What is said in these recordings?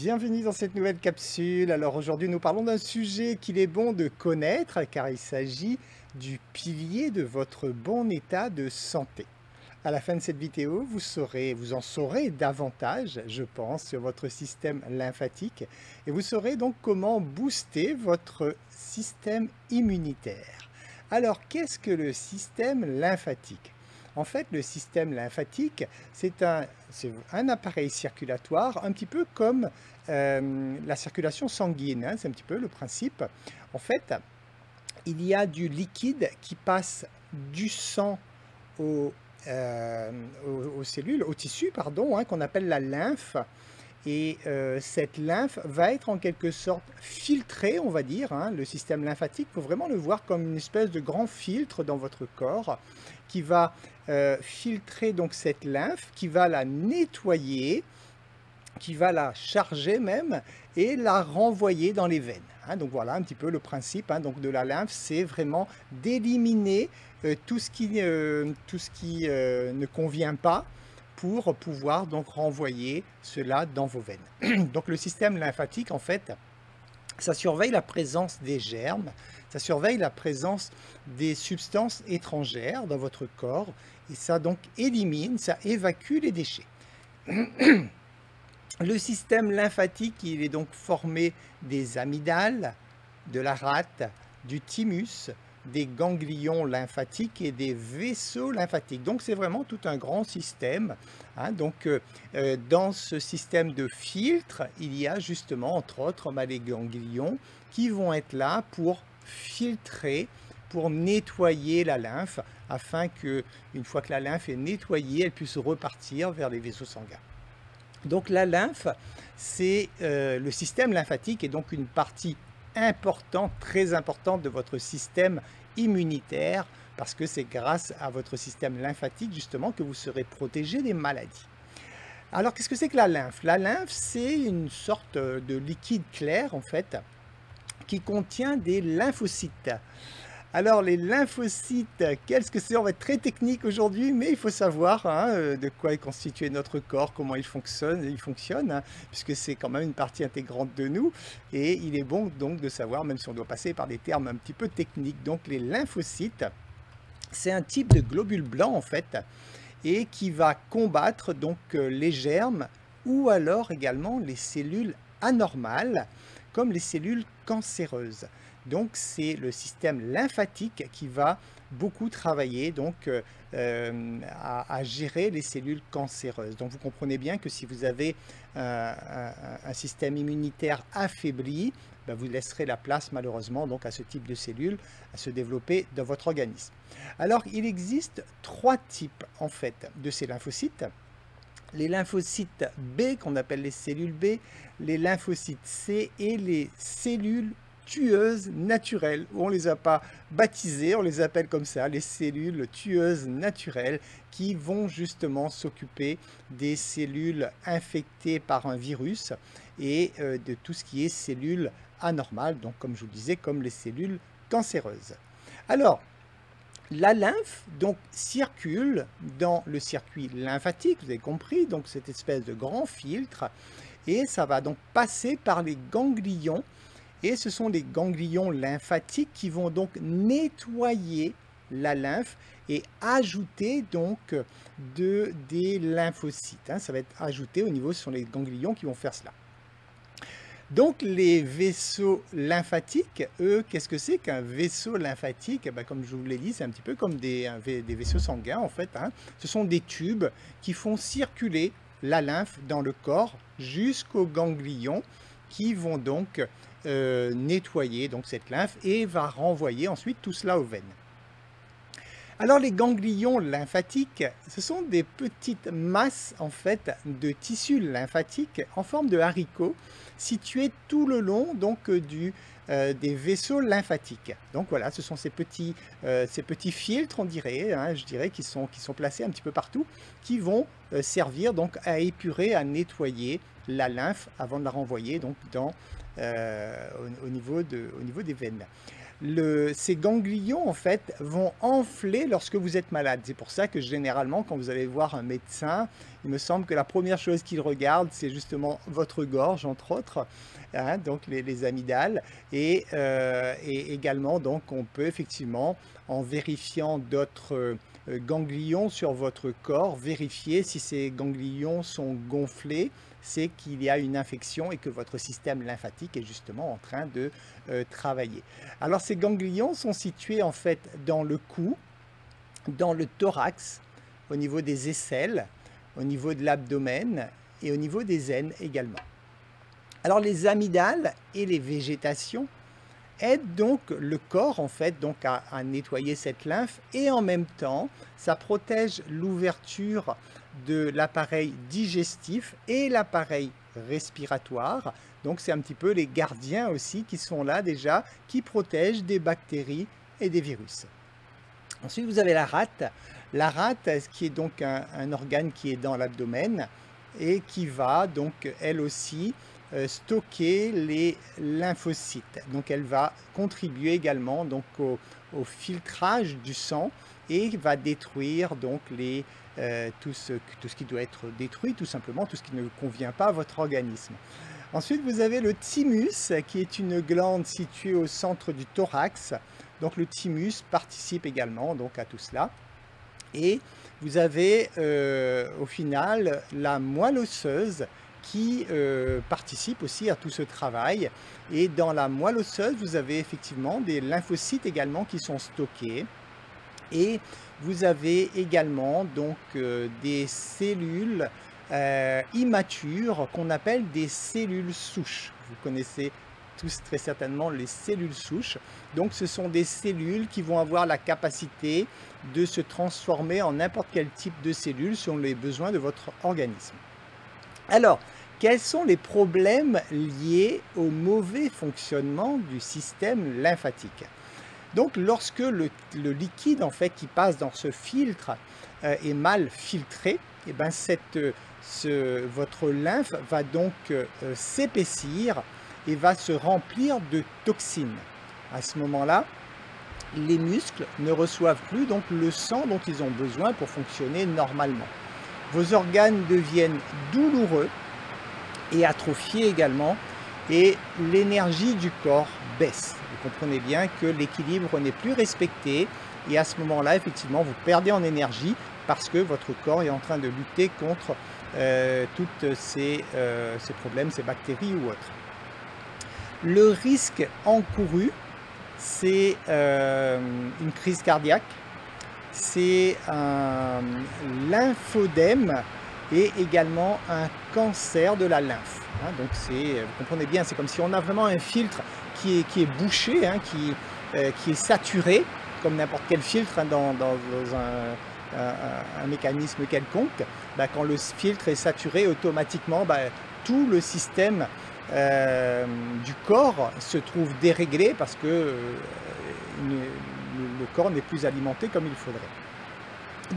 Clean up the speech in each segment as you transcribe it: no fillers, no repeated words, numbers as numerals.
Bienvenue dans cette nouvelle capsule. Alors aujourd'hui nous parlons d'un sujet qu'il est bon de connaître car il s'agit du pilier de votre bon état de santé. À la fin de cette vidéo, vous en saurez davantage, je pense, sur votre système lymphatique et vous saurez donc comment booster votre système immunitaire. Alors qu'est-ce que le système lymphatique? En fait, le système lymphatique, c'est un appareil circulatoire, un petit peu comme la circulation sanguine, hein, c'est un petit peu le principe. En fait, il y a du liquide qui passe du sang aux, aux cellules, au tissu, pardon, hein, qu'on appelle la lymphe. Et cette lymphe va être en quelque sorte filtrée, on va dire, hein. Le système lymphatique, il faut vraiment le voir comme une espèce de grand filtre dans votre corps qui va filtrer donc cette lymphe, qui va la nettoyer, qui va la charger même et la renvoyer dans les veines, hein. Donc voilà un petit peu le principe, hein, donc de la lymphe, c'est vraiment d'éliminer tout ce qui ne convient pas, pour pouvoir donc renvoyer cela dans vos veines. Donc le système lymphatique, en fait, ça surveille la présence des germes, ça surveille la présence des substances étrangères dans votre corps, et ça donc élimine, ça évacue les déchets. Le système lymphatique, il est donc formé des amygdales, de la rate, du thymus, des ganglions lymphatiques et des vaisseaux lymphatiques. Donc c'est vraiment tout un grand système, hein. Donc dans ce système de filtre, il y a justement entre autres les ganglions qui vont être là pour filtrer, pour nettoyer la lymphe, afin que, une fois que la lymphe est nettoyée, elle puisse repartir vers les vaisseaux sanguins. Donc la lymphe, c'est le système lymphatique est donc une partie importante, très importante de votre système immunitaire, parce que c'est grâce à votre système lymphatique justement que vous serez protégé des maladies. Alors qu'est-ce que c'est que la lymphe? La lymphe, c'est une sorte de liquide clair en fait, qui contient des lymphocytes. Alors les lymphocytes, qu'est-ce que c'est? On va être très technique aujourd'hui, mais il faut savoir, hein, de quoi est constitué notre corps, comment il fonctionne, hein, puisque c'est quand même une partie intégrante de nous, et il est bon donc de savoir, même si on doit passer par des termes un petit peu techniques. Donc les lymphocytes, c'est un type de globule blanc en fait, et qui va combattre donc les germes, ou alors également les cellules anormales, comme les cellules cancéreuses. Donc c'est le système lymphatique qui va beaucoup travailler donc, à gérer les cellules cancéreuses. Donc vous comprenez bien que si vous avez un système immunitaire affaibli, ben vous laisserez la place malheureusement donc, à ce type de cellules à se développer dans votre organisme. Alors il existe trois types en fait de ces lymphocytes. Les lymphocytes B, qu'on appelle les cellules B, les lymphocytes C et les cellules tueuses naturelles. On ne les a pas baptisées, on les appelle comme ça, les cellules tueuses naturelles, qui vont justement s'occuper des cellules infectées par un virus et de tout ce qui est cellules anormales, donc comme je vous le disais, comme les cellules cancéreuses. Alors, la lymphe donc circule dans le circuit lymphatique, vous avez compris, donc cette espèce de grand filtre, et ça va donc passer par les ganglions, et ce sont les ganglions lymphatiques qui vont donc nettoyer la lymphe et ajouter donc des lymphocytes, hein. Ça va être ajouté au niveau, ce sont les ganglions qui vont faire cela. Donc les vaisseaux lymphatiques, eux, qu'est-ce que c'est qu'un vaisseau lymphatique? Ben, comme je vous l'ai dit, c'est un petit peu comme des vaisseaux sanguins en fait, hein. Ce sont des tubes qui font circuler la lymphe dans le corps jusqu'aux ganglions qui vont donc nettoyer donc, cette lymphe et va renvoyer ensuite tout cela aux veines. Alors les ganglions lymphatiques, ce sont des petites masses en fait de tissus lymphatiques en forme de haricots situés tout le long donc des vaisseaux lymphatiques. Donc voilà, ce sont ces petits filtres, on dirait, hein, je dirais, qui sont placés un petit peu partout, qui vont servir donc à épurer, à nettoyer la lymphe avant de la renvoyer donc au niveau des veines. ces ganglions en fait vont enfler lorsque vous êtes malade. C'est pour ça que généralement quand vous allez voir un médecin, il me semble que la première chose qu'il regarde c'est justement votre gorge entre autres, hein, donc les amygdales et également donc on peut effectivement en vérifiant d'autres ganglions sur votre corps, vérifier si ces ganglions sont gonflés, c'est qu'il y a une infection et que votre système lymphatique est justement en train de travailler. Alors ces ganglions sont situés en fait dans le cou, dans le thorax, au niveau des aisselles, au niveau de l'abdomen et au niveau des aines également. Alors les amygdales et les végétations aide donc le corps en fait donc à nettoyer cette lymphe et en même temps ça protège l'ouverture de l'appareil digestif et l'appareil respiratoire. Donc c'est un petit peu les gardiens aussi qui sont là déjà, qui protègent des bactéries et des virus. Ensuite vous avez la rate qui est donc un organe qui est dans l'abdomen et qui va donc elle aussi stocker les lymphocytes. Donc elle va contribuer également donc au filtrage du sang et va détruire donc tout ce qui doit être détruit, tout simplement, tout ce qui ne convient pas à votre organisme. Ensuite vous avez le thymus qui est une glande située au centre du thorax. Donc le thymus participe également donc à tout cela. Et vous avez au final la moelle osseuse qui participe aussi à tout ce travail. Et dans la moelle osseuse, vous avez effectivement des lymphocytes également qui sont stockés. Et vous avez également donc des cellules immatures qu'on appelle des cellules souches. Vous connaissez tous très certainement les cellules souches. Donc ce sont des cellules qui vont avoir la capacité de se transformer en n'importe quel type de cellule selon les besoins de votre organisme. Alors, quels sont les problèmes liés au mauvais fonctionnement du système lymphatique? Donc, lorsque le liquide en fait qui passe dans ce filtre est mal filtré, et ben votre lymphe va donc s'épaissir et va se remplir de toxines. À ce moment-là, les muscles ne reçoivent plus donc le sang dont ils ont besoin pour fonctionner normalement. Vos organes deviennent douloureux et atrophiés également, et l'énergie du corps baisse. Vous comprenez bien que l'équilibre n'est plus respecté, et à ce moment-là, effectivement, vous perdez en énergie parce que votre corps est en train de lutter contre tous ces problèmes, ces bactéries ou autres. Le risque encouru, c'est une crise cardiaque, c'est un lymphodème et également un cancer de la lymphe. Hein, donc vous comprenez bien, c'est comme si on a vraiment un filtre qui est bouché, hein, qui est saturé, comme n'importe quel filtre hein, dans un mécanisme quelconque. Bah, quand le filtre est saturé, automatiquement, bah, tout le système du corps se trouve déréglé parce que le corps n'est plus alimenté comme il faudrait.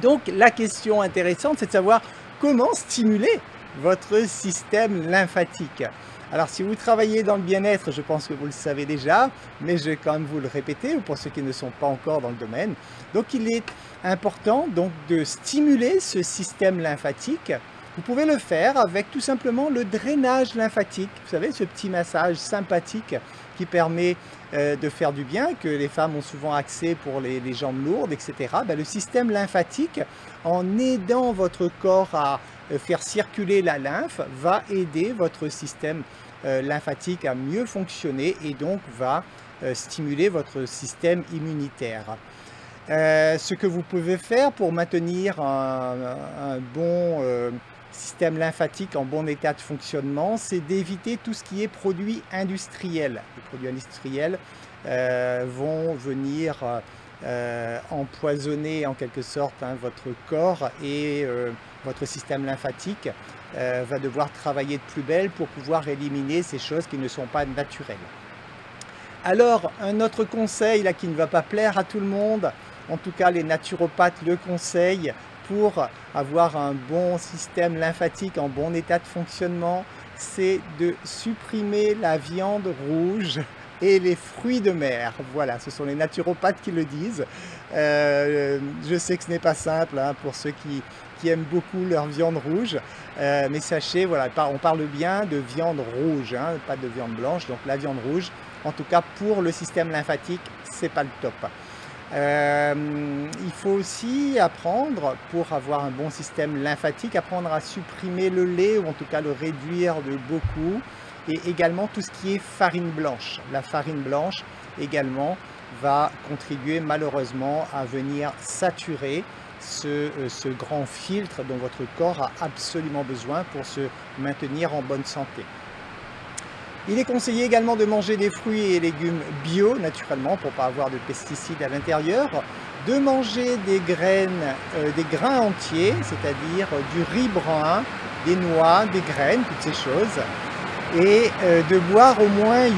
Donc la question intéressante, c'est de savoir comment stimuler votre système lymphatique. Alors si vous travaillez dans le bien-être, je pense que vous le savez déjà, mais je vais quand même vous le répéter pour ceux qui ne sont pas encore dans le domaine. Donc il est important donc de stimuler ce système lymphatique. Vous pouvez le faire avec tout simplement le drainage lymphatique. Vous savez, ce petit massage sympathique qui permet de faire du bien, que les femmes ont souvent accès pour les jambes lourdes, etc. Ben, le système lymphatique, en aidant votre corps à faire circuler la lymphe, va aider votre système lymphatique à mieux fonctionner et donc va stimuler votre système immunitaire. Ce que vous pouvez faire pour maintenir un bon système lymphatique en bon état de fonctionnement, c'est d'éviter tout ce qui est produits industriels. Les produits industriels vont venir empoisonner en quelque sorte hein, votre corps et votre système lymphatique va devoir travailler de plus belle pour pouvoir éliminer ces choses qui ne sont pas naturelles. Alors, un autre conseil là, qui ne va pas plaire à tout le monde, en tout cas les naturopathes le conseillent, pour avoir un bon système lymphatique en bon état de fonctionnement, c'est de supprimer la viande rouge et les fruits de mer. Voilà, ce sont les naturopathes qui le disent. Je sais que ce n'est pas simple hein, pour ceux qui aiment beaucoup leur viande rouge, mais sachez, voilà, on parle bien de viande rouge, hein, pas de viande blanche, donc la viande rouge, en tout cas pour le système lymphatique, c'est pas le top. Il faut aussi apprendre, pour avoir un bon système lymphatique, apprendre à supprimer le lait, ou en tout cas le réduire de beaucoup, et également tout ce qui est farine blanche. La farine blanche également va contribuer malheureusement à venir saturer ce grand filtre dont votre corps a absolument besoin pour se maintenir en bonne santé. Il est conseillé également de manger des fruits et légumes bio, naturellement, pour ne pas avoir de pesticides à l'intérieur, de manger des grains entiers, c'est-à-dire du riz brun, des noix, des graines, toutes ces choses, et de boire au moins 8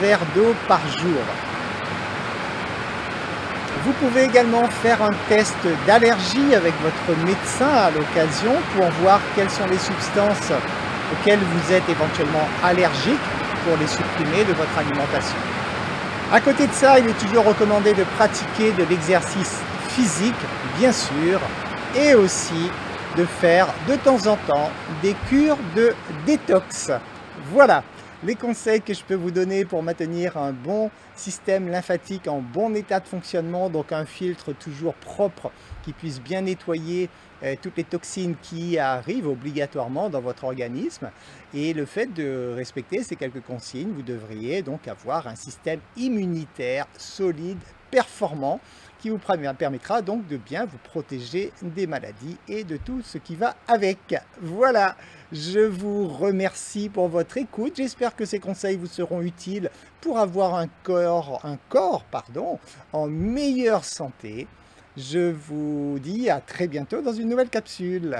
verres d'eau par jour. Vous pouvez également faire un test d'allergie avec votre médecin à l'occasion pour voir quelles sont les substances auxquelles vous êtes éventuellement allergique pour les supprimer de votre alimentation. À côté de ça, il est toujours recommandé de pratiquer de l'exercice physique, bien sûr, et aussi de faire de temps en temps des cures de détox. Voilà les conseils que je peux vous donner pour maintenir un bon système lymphatique en bon état de fonctionnement, donc un filtre toujours propre qui puisse bien nettoyer toutes les toxines qui arrivent obligatoirement dans votre organisme. Et le fait de respecter ces quelques consignes, vous devriez donc avoir un système immunitaire solide, performant, qui vous permettra donc de bien vous protéger des maladies et de tout ce qui va avec. Voilà, je vous remercie pour votre écoute. J'espère que ces conseils vous seront utiles pour avoir un corps en meilleure santé. Je vous dis à très bientôt dans une nouvelle capsule.